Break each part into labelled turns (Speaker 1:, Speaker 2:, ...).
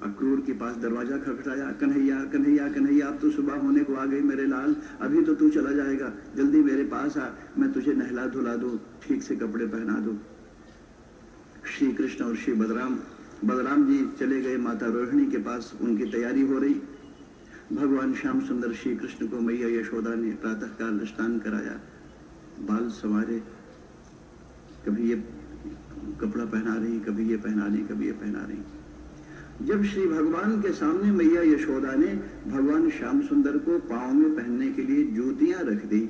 Speaker 1: अक्रूर के पास दरवाजा खटखटाया, कन्हैया कन्हैया कन्हैया, अब तो सुबह होने को आ गई मेरे लाल, अभी तो तू चला जाएगा, जल्दी मेरे पास आ, मैं तुझे नहला धुला दूं, ठीक से कपड़े पहना दूं। श्री कृष्ण और श्री बलराम जी चले गए माता रोहिणी के पास, उनकी तैयारी हो रही। भगवान श्याम सुंदर श्री कृष्ण को मैया यशोदा ने प्रातःकाल स्नान कराया, बाल संवारे, कभी ये कपड़ा पहना रही, कभी ये पहना रही, कभी ये पहना रही। जब श्री भगवान के सामने मैया यशोदा ने भगवान श्याम सुंदर को पांव में पहनने के लिए जूतियां रख दी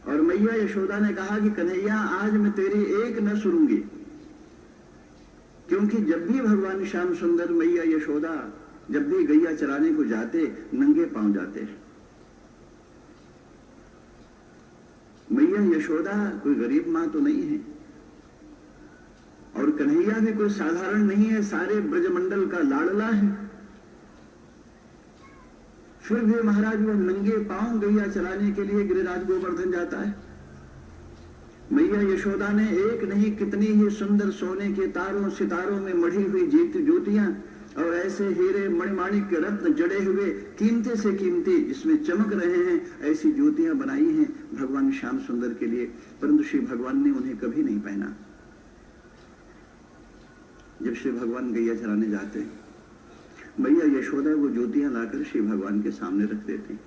Speaker 1: और मैया यशोदा ने कहा कि कन्हैया आज मैं तेरी एक न सुनूंगी, क्योंकि जब भी भगवान श्याम सुंदर मैया यशोदा जब भी गैया चराने को जाते नंगे पांव जाते। मैया यशोदा कोई गरीब मां तो नहीं है और कन्हैया भी कोई साधारण नहीं है, सारे ब्रजमंडल का लाडला है। फिर भी महाराज वो नंगे पांव गैया चलाने के लिए गिरिराज गोवर्धन जाता है। मैया यशोदा ने एक नहीं कितनी ही सुंदर सोने के तारों सितारों में मढ़ी हुई ज्योतियां और ऐसे हीरे मणिमाणिक के रत्न जड़े हुए कीमती से कीमती जिसमें चमक रहे हैं ऐसी ज्योतियां बनाई हैं भगवान श्याम सुंदर के लिए, परंतु श्री भगवान ने उन्हें कभी नहीं पहना। जब श्री भगवान गैया चराने जाते मैया यशोदा वो ज्योतियां लाकर श्री भगवान के सामने रख देती।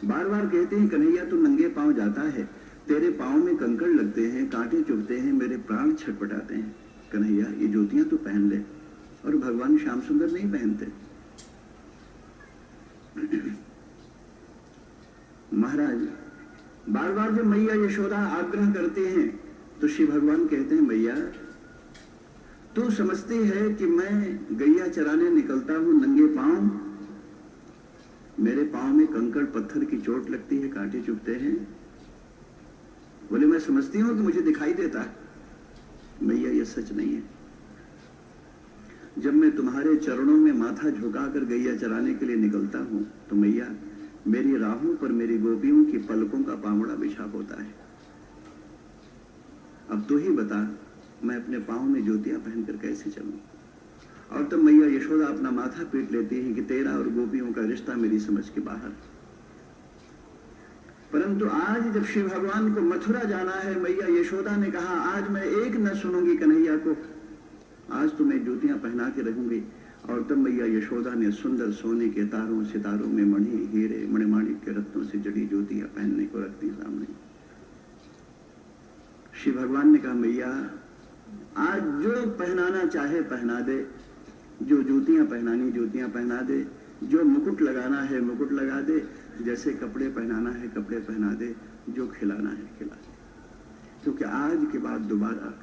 Speaker 1: बार बार कहती हैं कन्हैया तू नंगे पांव जाता है, तेरे पांव में कंकड़ लगते हैं, कांटे चुभते हैं, मेरे प्राण छटपटाते हैं, कन्हैया ये ज्योतियां तू पहन ले। और भगवान श्याम सुंदर नहीं पहनते। महाराज बार बार जब मैया यशोदा आग्रह करते हैं तो श्री भगवान कहते हैं मैया तू समझती है कि मैं गैया चराने निकलता हूं नंगे पांव, मेरे पांव में कंकड़ पत्थर की चोट लगती है, कांटे चुभते हैं। बोले मैं समझती हूं कि मुझे दिखाई देता है। मैया ये सच नहीं है। जब मैं तुम्हारे चरणों में माथा झुकाकर गैया चराने के लिए निकलता हूं तो मैया मेरी राहों पर मेरी गोपियों की पलकों का पावड़ा बिछा होता है। अब तू ही बता मैं अपने पांव में ज्योतियां पहनकर कैसे चलूं। और तब मैया यशोदा अपना माथा पीट लेती है कि तेरा और गोपियों का रिश्ता मेरी समझ के बाहर। परंतु आज जब श्री भगवान को मथुरा जाना है, मैया यशोदा ने कहा आज मैं एक न सुनूंगी कन्हैया को, आज तो मैं ज्योतियां पहना के रहूंगी। और तब मैया यशोदा ने सुंदर सोने के तारों सितारों में मणि हीरे मणिमाणिक के रत्नों से जड़ी ज्योतियां पहनने को रख दी सामने। श्री भगवान ने कहा मैया आज जो पहनाना चाहे पहना दे, जो जूतियां पहनानी जूतियां पहना दे, जो मुकुट लगाना है मुकुट लगा दे, जैसे कपड़े पहनाना है कपड़े पहना दे, जो खिलाना है खिला दे। क्योंकि आज के बाद दोबारा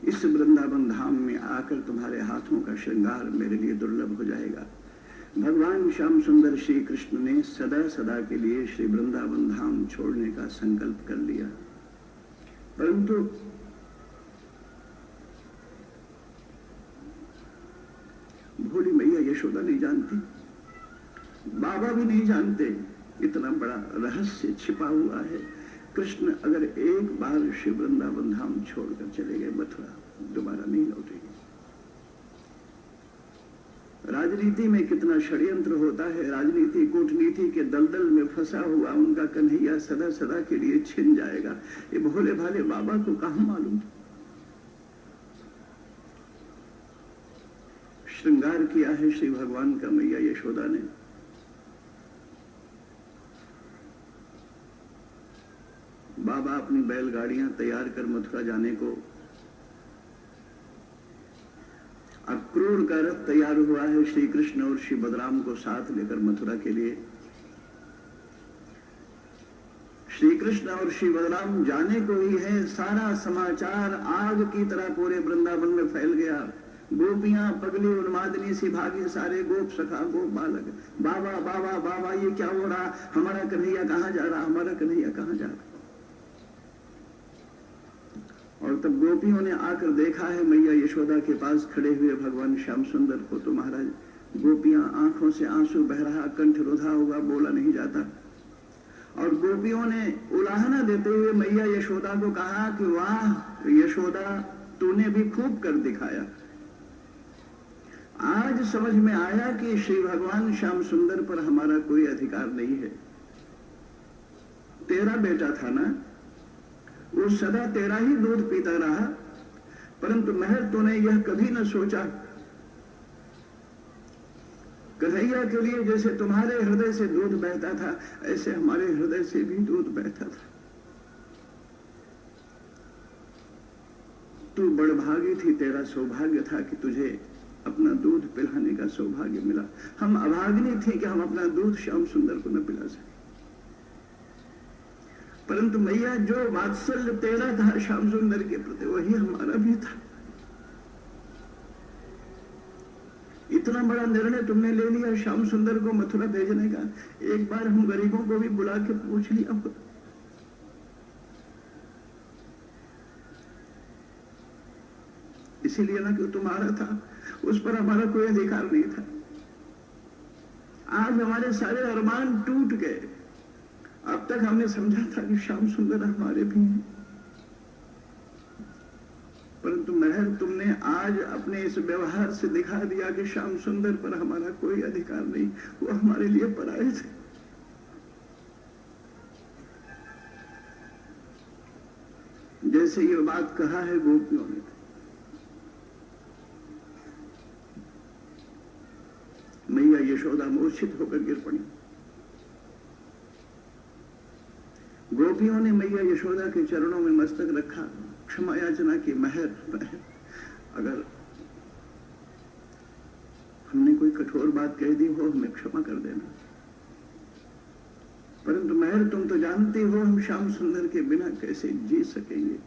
Speaker 1: इस वृंदावन धाम में आकर तुम्हारे हाथों का श्रृंगार मेरे लिए दुर्लभ हो जाएगा। भगवान श्याम सुंदर श्री कृष्ण ने सदा सदा के लिए श्री वृंदावन धाम छोड़ने का संकल्प कर लिया, परंतु भोली मैया यशोदा नहीं जानती, बाबा भी नहीं जानते, इतना बड़ा रहस्य छिपा हुआ है। कृष्ण अगर एक बार श्री वृंदावन धाम छोड़कर चले गए मथुरा, दोबारा नहीं लौटेंगे। राजनीति में कितना षड्यंत्र होता है, राजनीति कूटनीति के दलदल में फंसा हुआ उनका कन्हैया सदा सदा के लिए छिन जाएगा, ये भोले भाले बाबा को कहां मालूम। श्रृंगार किया है श्री भगवान का मैया यशोदा ने। बाबा अपनी बैलगाड़ियां तैयार कर मथुरा जाने को, अक्रूर का रथ तैयार हुआ है श्री कृष्ण और श्री बलराम को साथ लेकर मथुरा के लिए। श्री कृष्ण और श्री बलराम जाने को ही है। सारा समाचार आग की तरह पूरे वृंदावन में फैल गया। गोपियां पगली उन्मादनी सी भागी, सारे गोप सखा गोप बालक, बाबा बाबा बाबा ये क्या हो रहा, हमारा कन्हैया कहां जा रहा, हमारा कन्हैया कहां जा रहा। और तब गोपियों ने आकर देखा है मैया यशोदा के पास खड़े हुए भगवान श्याम सुंदर को, तो महाराज गोपियां आंखों से आंसू बह रहा, कंठ रुधा हुआ, बोला नहीं जाता। और गोपियों ने उलाहना देते हुए मैया यशोदा को कहा कि वाह यशोदा, तूने भी खूब कर दिखाया, आज समझ में आया कि श्री भगवान श्याम सुंदर पर हमारा कोई अधिकार नहीं है। तेरा बेटा था ना, वो सदा तेरा ही दूध पीता रहा, परंतु महर तूने यह कभी न सोचा कन्हैया के लिए जैसे तुम्हारे हृदय से दूध बहता था, ऐसे हमारे हृदय से भी दूध बहता था। तू बड़भागी थी, तेरा सौभाग्य था कि तुझे अपना दूध पिलाने का सौभाग्य मिला। हम अभागिनी थी कि हम अपना दूध श्याम सुंदर को न पिला सके। परंतु मैया, जो वात्सल्य तेरा था श्याम सुंदर के प्रति, वही हमारा भी था। इतना बड़ा निर्णय तुमने ले लिया श्याम सुंदर को मथुरा भेजने का। एक बार हम गरीबों को भी बुला के पूछ लिया। इसीलिए ना कि तुम्हारा था, उस पर हमारा कोई अधिकार नहीं था। आज हमारे सारे अरमान टूट गए। अब तक हमने समझा था कि श्याम सुंदर हमारे भी हैं, परंतु महर तुमने आज अपने इस व्यवहार से दिखा दिया कि श्याम सुंदर पर हमारा कोई अधिकार नहीं, वो हमारे लिए पराये थे। जैसे ये बात कहा है गोपियों ने, मैया यशोदा मूर्छित होकर गिर पड़ी। गोपियों ने मैया यशोदा के चरणों में मस्तक रखा, क्षमा याचना की। महर, अगर हमने कोई कठोर बात कह दी हो, हमें क्षमा कर देना। परंतु महर, तुम तो जानती हो हम श्याम सुंदर के बिना कैसे जी सकेंगे।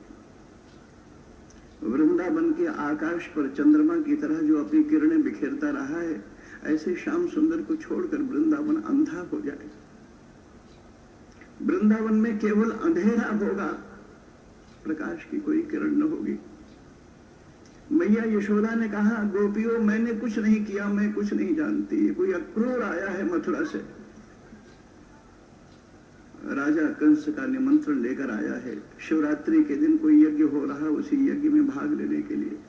Speaker 1: वृंदावन के आकाश पर चंद्रमा की तरह जो अपनी किरणें बिखेरता रहा है, ऐसे श्याम सुंदर को छोड़कर वृंदावन अंधा हो जाए। वृंदावन में केवल अंधेरा होगा, प्रकाश की कोई किरण न होगी। मैया यशोदा ने कहा, गोपियों, मैंने कुछ नहीं किया, मैं कुछ नहीं जानती। कोई अक्रूर आया है मथुरा से, राजा कंस का निमंत्रण लेकर आया है। शिवरात्रि के दिन कोई यज्ञ हो रहा, उसी यज्ञ में भाग लेने के लिए।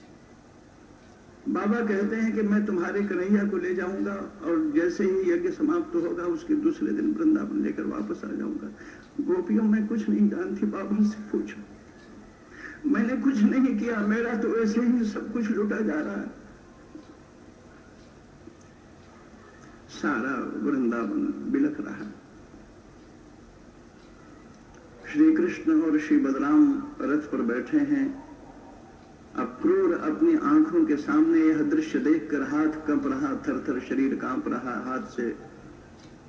Speaker 1: बाबा कहते हैं कि मैं तुम्हारे कन्हैया को ले जाऊंगा और जैसे ही यज्ञ समाप्त होगा उसके दूसरे दिन वृंदावन लेकर वापस आ जाऊंगा। गोपियों, मैं कुछ नहीं जानती, बाबा से पूछो। मैंने कुछ नहीं किया, मेरा तो ऐसे ही सब कुछ लुटा जा रहा है। सारा वृंदावन बिलख रहा। श्री कृष्ण और श्री बलराम रथ पर बैठे हैं। अक्रूर अपनी आंखों के सामने यह दृश्य देखकर हाथ कंप रहा, थर-थर शरीर कांप रहा। हाथ से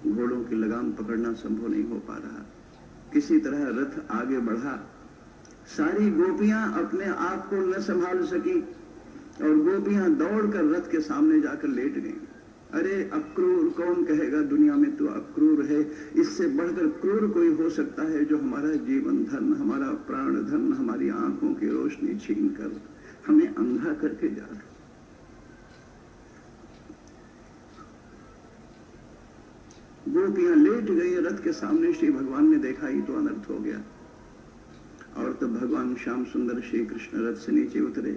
Speaker 1: घोड़ों की लगाम पकड़ना संभव नहीं हो पा रहा। किसी तरह रथ आगे बढ़ा। सारी गोपियां अपने आप को न संभाल सकी और गोपियां दौड़कर रथ के सामने जाकर लेट गईं। अरे अक्रूर, कौन कहेगा दुनिया में तू अक्रूर है? इससे बढ़कर क्रूर कोई हो सकता है जो हमारा जीवन धन, हमारा प्राण धन, हमारी आंखों की रोशनी छीन कर हमें अंधा करके जा रहा। गोपियां लेट गई रथ के सामने। श्री भगवान ने देखा ही तो अनर्थ हो गया। और तब भगवान श्याम सुंदर श्री कृष्ण रथ से नीचे उतरे,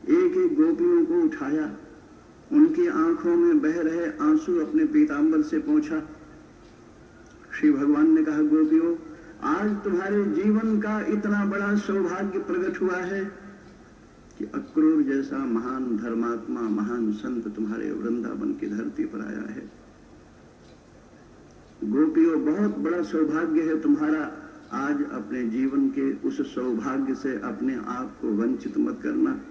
Speaker 1: एक एक गोपियों को उठाया, उनकी आंखों में बह रहे आंसू अपने पीतांबर से पोंछा। श्री भगवान ने कहा, गोपियों, आज तुम्हारे जीवन का इतना बड़ा सौभाग्य प्रकट हुआ है कि अक्रूर जैसा महान धर्मात्मा, महान संत तुम्हारे वृंदावन की धरती पर आया है। गोपियों, बहुत बड़ा सौभाग्य है तुम्हारा। आज अपने जीवन के उस सौभाग्य से अपने आप को वंचित मत करना।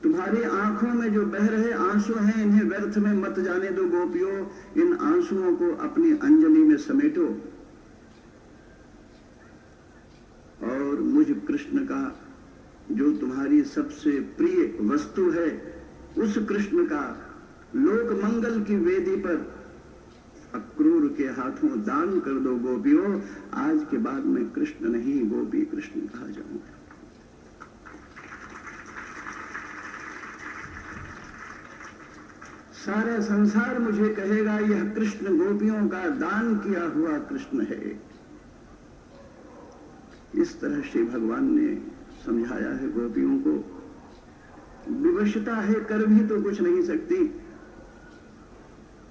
Speaker 1: तुम्हारी आंखों में जो बह रहे आंसू हैं, इन्हें व्यर्थ में मत जाने दो गोपियों। इन आंसुओं को अपनी अंजलि में समेटो और मुझ कृष्ण का, जो तुम्हारी सबसे प्रिय वस्तु है, उस कृष्ण का लोक मंगल की वेदी पर अक्रूर के हाथों दान कर दो गोपियों। आज के बाद मैं कृष्ण नहीं, गोपी कृष्ण कहा जाऊंगा। सारा संसार मुझे कहेगा यह कृष्ण गोपियों का दान किया हुआ कृष्ण है। इस तरह श्री भगवान ने समझाया है गोपियों को। विवशता है, कर भी तो कुछ नहीं सकती।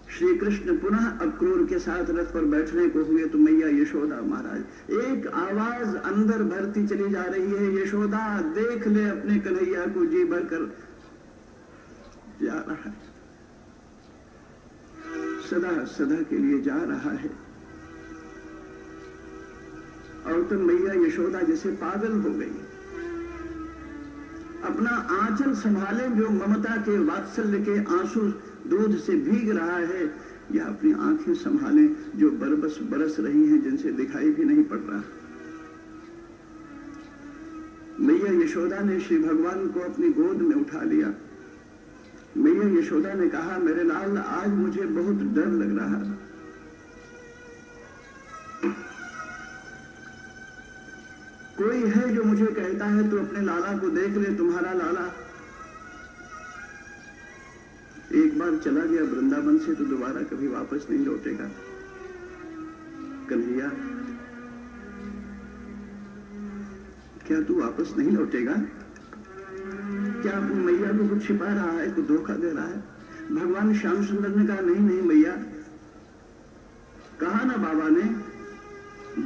Speaker 1: श्री कृष्ण पुनः अक्रूर के साथ रथ पर बैठने को हुए तो मैया यशोदा महाराज एक आवाज अंदर भरती चली जा रही है, यशोदा देख ले अपने कन्हैया को, जी भर कर जा रहा है, सदा सदा के लिए जा रहा है। और तो मैया यशोदा जैसे पागल हो गई, अपना आंचल संभाले जो ममता के वात्सल्य के आंसू दूध से भीग रहा है, या अपनी आंखें संभाले जो बरबस बरस रही हैं जिनसे दिखाई भी नहीं पड़ रहा। मैया यशोदा ने श्री भगवान को अपनी गोद में उठा लिया। मैया यशोदा ने कहा, मेरे लाल आज मुझे बहुत डर लग रहा है। कोई है जो मुझे कहता है तू अपने लाला को देख ले, तुम्हारा लाला एक बार चला गया वृंदावन से तो दोबारा कभी वापस नहीं लौटेगा। कन्हैया क्या तू वापस नहीं लौटेगा? क्या तू मैया को कुछ छिपा रहा है, कुछ धोखा दे रहा है? भगवान श्याम सुंदर ने कहा, नहीं नहीं मैया, कहा ना बाबा ने,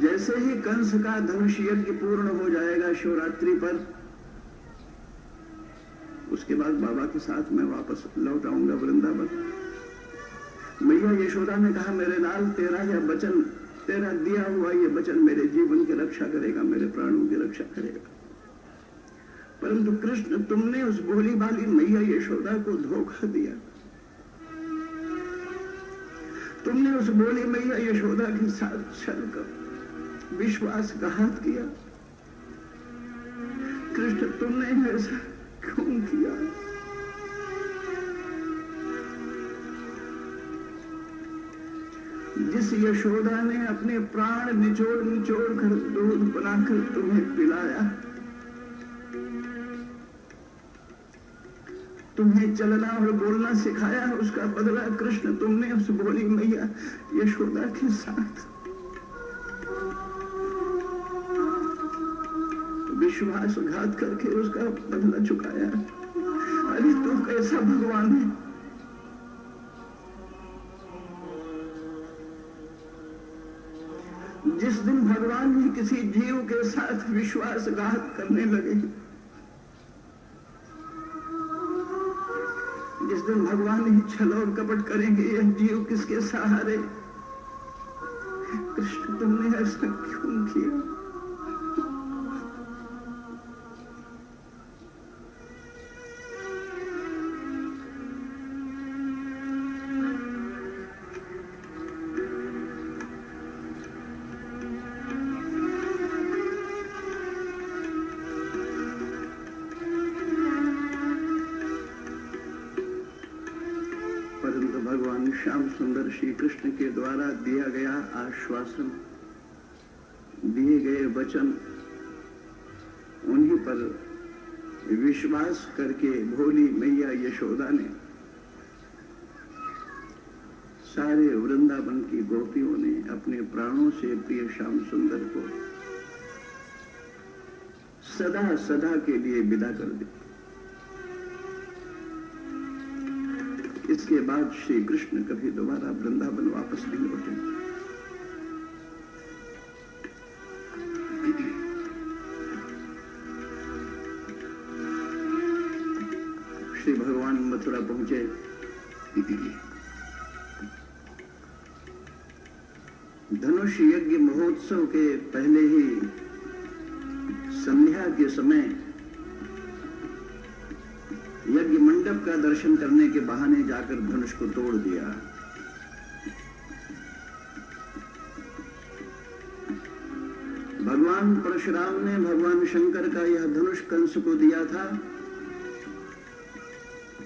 Speaker 1: जैसे ही कंस का धनुष यज्ञ पूर्ण हो जाएगा शिवरात्रि पर, उसके बाद बाबा के साथ मैं वापस लौट आऊंगा वृंदावन। मैया यशोदा ने कहा, मेरे लाल तेरा यह वचन, तेरा दिया हुआ ये वचन मेरे जीवन की रक्षा करेगा, मेरे प्राणों की रक्षा करेगा। परंतु कृष्ण तुमने उस भोली भाली मैया यशोदा को धोखा दिया, तुमने उस भोली मैया यशोदा के साथ छल कर विश्वासघात किया। कृष्ण तुमने ऐसा क्यों किया? जिस यशोदा ने अपने प्राण निचोड़ निचोड़ कर दूध बनाकर तुम्हें पिलाया, तुम्हें चलना और बोलना सिखाया, उसका बदला कृष्ण तुमने उस भोली मैया यशोदा के साथ विश्वासघात करके उसका बदला चुकाया। अरे तू कैसा भगवान है? जिस दिन भगवान ही किसी जीव के साथ विश्वासघात करने लगे, जिस दिन भगवान ही छल और कपट करेंगे, यह जीव किसके सहारे? कृष्ण तुमने ऐसा क्यों किया? भगवान श्याम सुंदर श्री कृष्ण के द्वारा दिया गया आश्वासन, दिए गए वचन, उन्हीं पर विश्वास करके भोली मैया यशोदा ने सारे वृंदावन की गोपियों ने अपने प्राणों से प्रिय श्याम सुंदर को सदा सदा के लिए विदा कर दिया। इसके बाद श्री कृष्ण कभी दोबारा वृंदावन वापस नहीं लौटे। श्री भगवान मथुरा पहुंचे। धनुष यज्ञ महोत्सव के पहले ही संध्या के समय यज्ञ मंडप का दर्शन करने के बहाने जाकर धनुष को तोड़ दिया। भगवान परशुराम ने भगवान शंकर का यह धनुष कंस को दिया था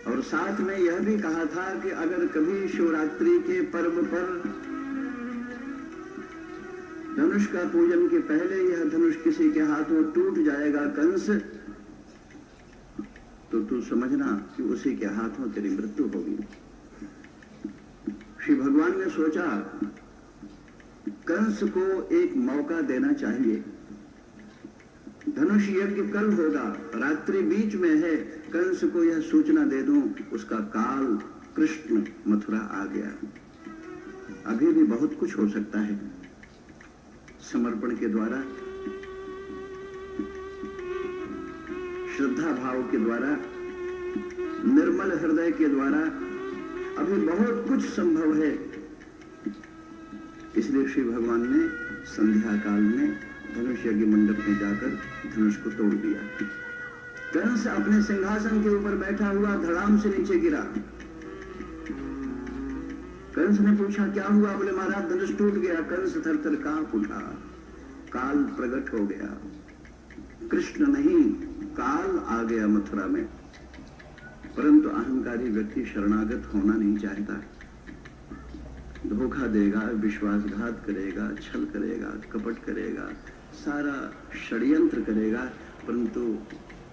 Speaker 1: और साथ में यह भी कहा था कि अगर कभी शिवरात्रि के पर्व पर धनुष का पूजन के पहले यह धनुष किसी के हाथों टूट जाएगा कंस, तो तू समझना कि उसी के हाथों तेरी मृत्यु होगी। श्री भगवान ने सोचा कंस को एक मौका देना चाहिए। धनुष यज्ञ कल होगा, रात्रि बीच में है, कंस को यह सूचना दे दूं, उसका काल कृष्ण मथुरा आ गया। अभी भी बहुत कुछ हो सकता है। समर्पण के द्वारा, श्रद्धा भाव के द्वारा, निर्मल हृदय के द्वारा अभी बहुत कुछ संभव है। इसलिए श्री भगवान ने संध्या काल में धनुष यज्ञ मंडप में जाकर धनुष को तोड़ दिया। कंस अपने सिंहासन के ऊपर बैठा हुआ धड़ाम से नीचे गिरा। कंस ने पूछा क्या हुआ? बोले महाराज धनुष टूट गया। कंस थर थर कांप उठा। काल प्रकट हो गया। कृष्ण नहीं, काल आ गया मथुरा में। परंतु अहंकारी व्यक्ति शरणागत होना नहीं चाहता। धोखा देगा, विश्वासघात करेगा, छल करेगा, कपट करेगा, सारा षड्यंत्र करेगा, परंतु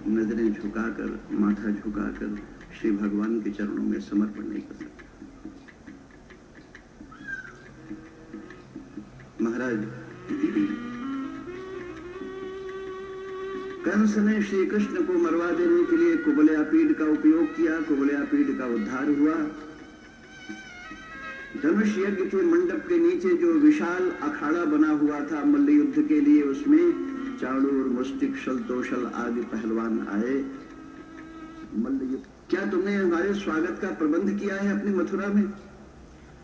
Speaker 1: नजरें झुकाकर, माथा झुकाकर श्री भगवान के चरणों में समर्पण नहीं कर सकता। महाराज, कंस ने श्री कृष्ण को मरवा देने के लिए कुबलयापीड का उपयोग किया। कुबलयापीड का उद्धार हुआ। धनुष यज्ञ के मंडप के नीचे जो विशाल अखाड़ा बना हुआ था मल्ल युद्ध के लिए, उसमें चाणूर, मुष्टिक, शल, तोशल आदि पहलवान आए। मल्ल युद्ध, क्या तुमने हमारे स्वागत का प्रबंध किया है अपनी मथुरा में?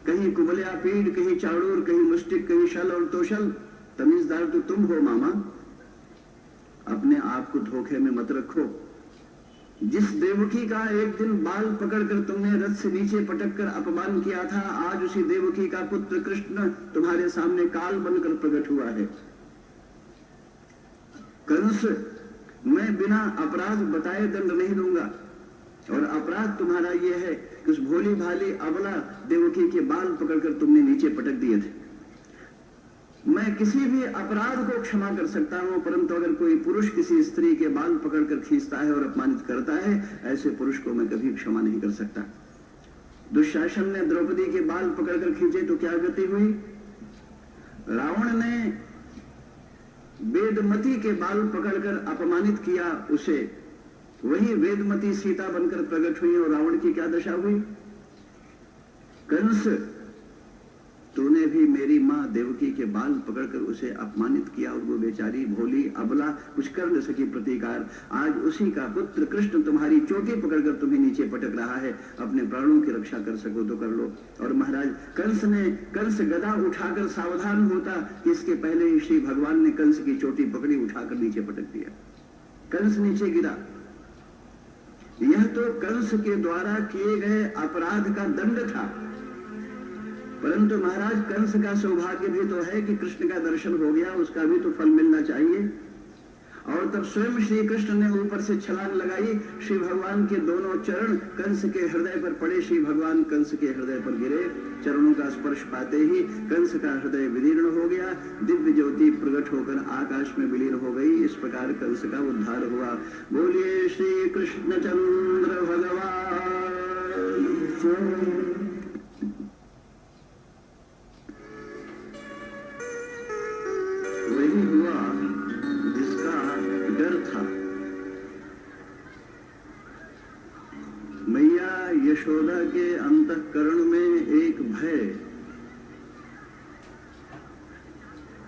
Speaker 1: कहीं कुबलयापीड, कहीं चाणूर, कहीं मुष्टिक, कहीं शल और तोशल। तमीजदार तो तुम हो मामा। अपने आप को धोखे में मत रखो। जिस देवकी का एक दिन बाल पकड़कर तुमने रथ से नीचे पटक कर अपमान किया था, आज उसी देवकी का पुत्र कृष्ण तुम्हारे सामने काल बनकर प्रकट हुआ है। कंस, मैं बिना अपराध बताए दंड नहीं दूंगा। और अपराध तुम्हारा यह है कि उस भोली भाली अबला देवकी के बाल पकड़कर तुमने नीचे पटक दिए थे। मैं किसी भी अपराध को क्षमा कर सकता हूं, परंतु अगर कोई पुरुष किसी स्त्री के बाल पकड़कर खींचता है और अपमानित करता है, ऐसे पुरुष को मैं कभी क्षमा नहीं कर सकता। दुशासन ने द्रौपदी के बाल पकड़कर खींचे तो क्या गति हुई? रावण ने वेदमती के बाल पकड़कर अपमानित किया उसे, वही वेदमती सीता बनकर प्रकट हुई और रावण की क्या दशा हुई? कंस, तूने भी मेरी मां देवकी के बाल पकड़कर उसे अपमानित किया और वो बेचारी भोली अबला कुछ कर न सकी प्रतिकार। आज उसी का पुत्र कृष्ण तुम्हारी चोटी पकड़कर तुम्हें नीचे पटक रहा है। अपने प्राणों की रक्षा कर सको तो कर लो। और महाराज, कंस गदा उठाकर सावधान होता कि इसके पहले ही श्री भगवान ने कंस की चोटी पकड़ी, उठाकर नीचे पटक दिया। कंस नीचे गिरा। यह तो कंस के द्वारा किए गए अपराध का दंड था। परंतु महाराज, कंस का सौभाग्य भी तो है कि कृष्ण का दर्शन हो गया, उसका भी तो फल मिलना चाहिए। और तब स्वयं श्री कृष्ण ने ऊपर से छलांग लगाई। श्री भगवान के दोनों चरण कंस के हृदय पर पड़े। श्री भगवान कंस के हृदय पर गिरे। चरणों का स्पर्श पाते ही कंस का हृदय विदीर्ण हो गया। दिव्य ज्योति प्रकट होकर आकाश में विलीन हो गई। इस प्रकार कंस का उद्धार हुआ। बोलिए श्री कृष्ण चंद्र भगवान। वही हुआ जिसका डर था। मैया यशोदा के अंतःकरण में एक भय,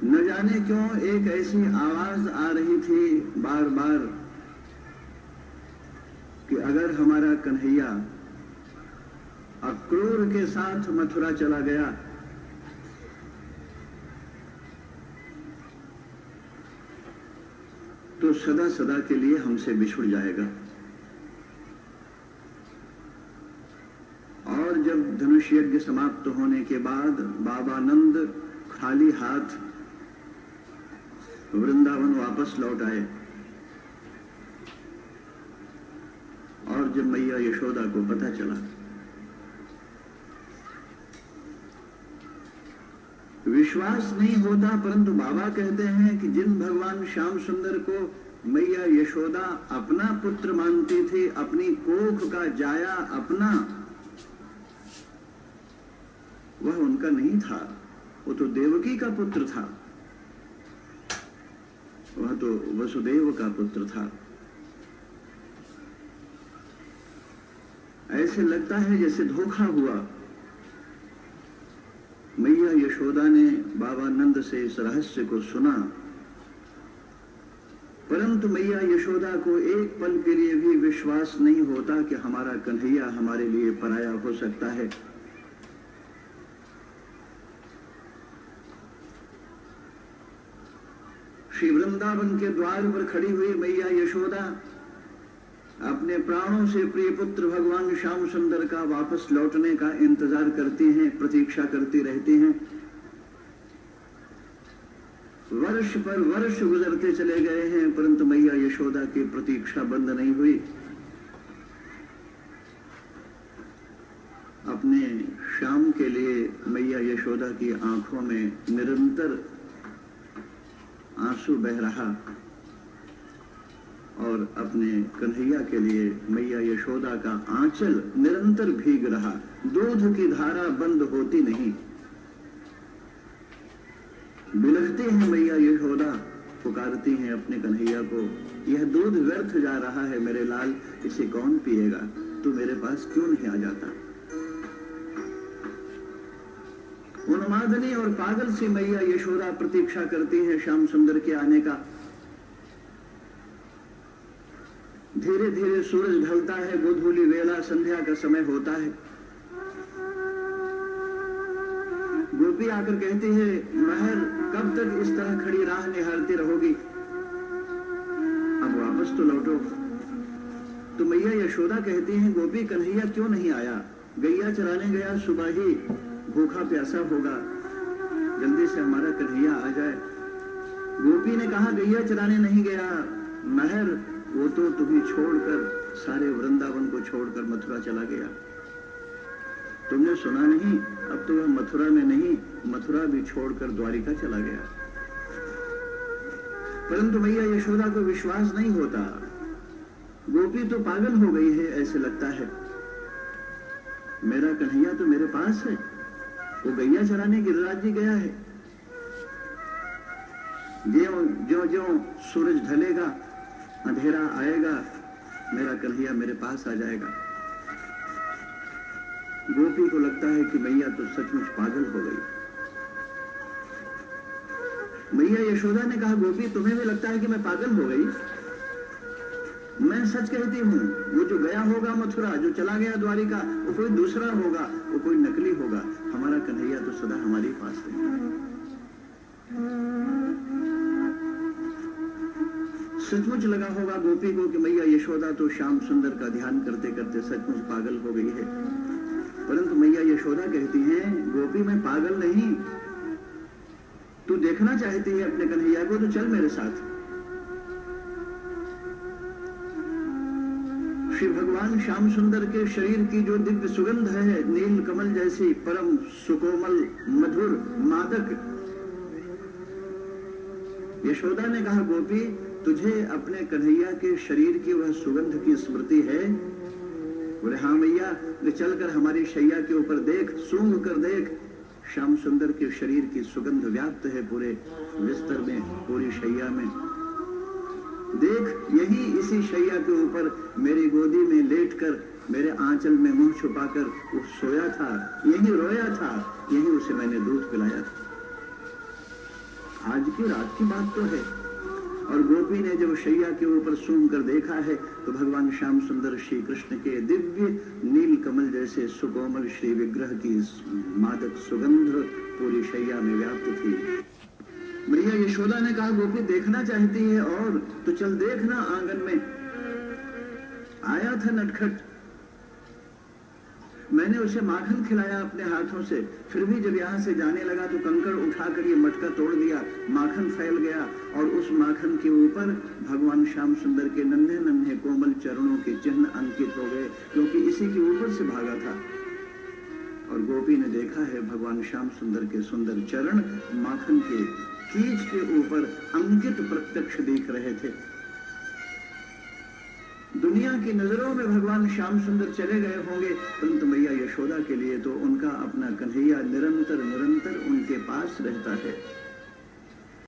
Speaker 1: न जाने क्यों एक ऐसी आवाज आ रही थी बार बार कि अगर हमारा कन्हैया अक्रूर के साथ मथुरा चला गया तो सदा सदा के लिए हमसे बिछुड़ जाएगा। और जब धनुष यज्ञ समाप्त होने के बाद बाबा नंद खाली हाथ वृंदावन वापस लौट आए। और जब मैया यशोदा को पता चला, विश्वास नहीं होता, परंतु बाबा कहते हैं कि जिन भगवान श्याम सुंदर को मैया यशोदा अपना पुत्र मानती थी, अपनी कोख का जाया अपना, वह उनका नहीं था, वो तो देवकी का पुत्र था। वह तो वसुदेव का पुत्र था। ऐसे लगता है जैसे धोखा हुआ। मैया यशोदा ने बाबा नंद से इस रहस्य को सुना, परंतु मैया यशोदा को एक पल के लिए भी विश्वास नहीं होता कि हमारा कन्हैया हमारे लिए पराया हो सकता है। श्री वृंदावन के द्वार पर खड़ी हुई मैया यशोदा अपने प्राणों से प्रिय पुत्र भगवान श्याम सुंदर का वापस लौटने का इंतजार करती हैं, प्रतीक्षा करती रहती हैं। वर्ष पर वर्ष गुजरते चले गए हैं, परंतु मैया यशोदा की प्रतीक्षा बंद नहीं हुई। अपने श्याम के लिए मैया यशोदा की आंखों में निरंतर आंसू बह रहा और अपने कन्हैया के लिए मैया यशोदा का आंचल निरंतर भीग रहा। दूध की धारा बंद होती नहीं। बिलखती है मैया यशोदा, पुकारती हैं अपने कन्हैया को, यह दूध व्यर्थ जा रहा है मेरे लाल, इसे कौन पिएगा, तू मेरे पास क्यों नहीं आ जाता। उन्मादनी और पागल सी मैया यशोदा प्रतीक्षा करती है श्याम सुंदर के आने का। धीरे धीरे सूरज ढलता है, गोधूली वेला संध्या का समय होता है। गोपी आकर कहती है, महर कब तक इस तरह खड़ी राह निहारती रहोगी, अब वापस तो लौटो। तो मैया यशोदा कहती हैं, गोपी कन्हैया क्यों नहीं आया, गैया चराने गया, सुबह ही भूखा प्यासा होगा, जल्दी से हमारा कन्हैया आ जाए। गोपी ने कहा, गैया चराने नहीं गया महर, वो तो तुम्हें छोड़कर, सारे वृंदावन को छोड़कर मथुरा चला गया। तुमने सुना नहीं, अब तो वह मथुरा में नहीं, मथुरा भी छोड़कर द्वारिका चला गया। परंतु मैया यशोदा को विश्वास नहीं होता। गोपी तो पागल हो गई है ऐसे लगता है। मेरा कन्हैया तो मेरे पास है, वो गैया चराने गिरिराज जी गया है। ज्यों ज्यों सूरज ढलेगा, अंधेरा आएगा, मेरा कन्हैया मेरे पास आ जाएगा। गोपी को लगता है कि मैया तो सचमुच पागल हो गई। मैया यशोदा ने कहा, गोपी तुम्हें भी लगता है कि मैं पागल हो गई? मैं सच कहती हूँ, वो जो गया होगा मथुरा, जो चला गया द्वारिका, वो कोई दूसरा होगा, वो कोई नकली होगा। हमारा कन्हैया तो सदा हमारे पास है। सचमुच लगा होगा गोपी को कि मैया यशोदा तो श्याम सुंदर का ध्यान करते करते सचमुच पागल हो गई है। परंतु मैया यशोदा कहती हैं, गोपी मैं पागल नहीं, तू देखना चाहती है अपने कन्हैया को तो चल मेरे साथ। श्री भगवान श्याम सुंदर के शरीर की जो दिव्य सुगंध है, नील कमल जैसी परम सुकोमल मधुर मादक। यशोदा ने कहा, गोपी तुझे अपने कन्हैया के शरीर की वह सुगंध की स्मृति है? बोले, हाँ मैया, चलकर हमारी शैया के ऊपर देख, सूंघ कर देख, श्याम सुंदर के शरीर की सुगंध व्याप्त है पूरे बिस्तर में, पूरी शैया में। देख, यही इसी शैया के ऊपर मेरी गोदी में लेटकर, मेरे आंचल में मुंह छुपाकर वो सोया था, यही रोया था, यही उसे मैंने दूध पिलाया था। आज की रात की बात तो है। और गोपी ने जब शैया के ऊपर सूंघ कर देखा है तो भगवान श्याम सुंदर श्री कृष्ण के दिव्य नील कमल जैसे सुकोमल श्री विग्रह की मादक सुगंध पूरी शैया में व्याप्त थी। मैया यशोदा ने कहा, गोपी देखना चाहती है और तो चल देखना। आंगन में आया था नटखट, मैंने उसे माखन खिलाया अपने हाथों से, फिर भी जब यहाँ से जाने लगा तो कंकड़ उठाकर ये मटका तोड़ दिया, माखन फैल गया और उस माखन के ऊपर भगवान श्याम सुंदर के नन्हे नन्हे कोमल चरणों के चिन्ह अंकित हो गए, क्योंकि इसी के ऊपर से भागा था। और गोपी ने देखा है भगवान श्याम सुंदर के सुंदर चरण माखन के कीच के ऊपर अंकित प्रत्यक्ष दिख रहे थे। दुनिया की नजरों में भगवान श्याम सुंदर चले गए होंगे, परंतु मैया यशोदा के लिए तो उनका अपना कन्हैया निरंतर निरंतर उनके पास रहता है।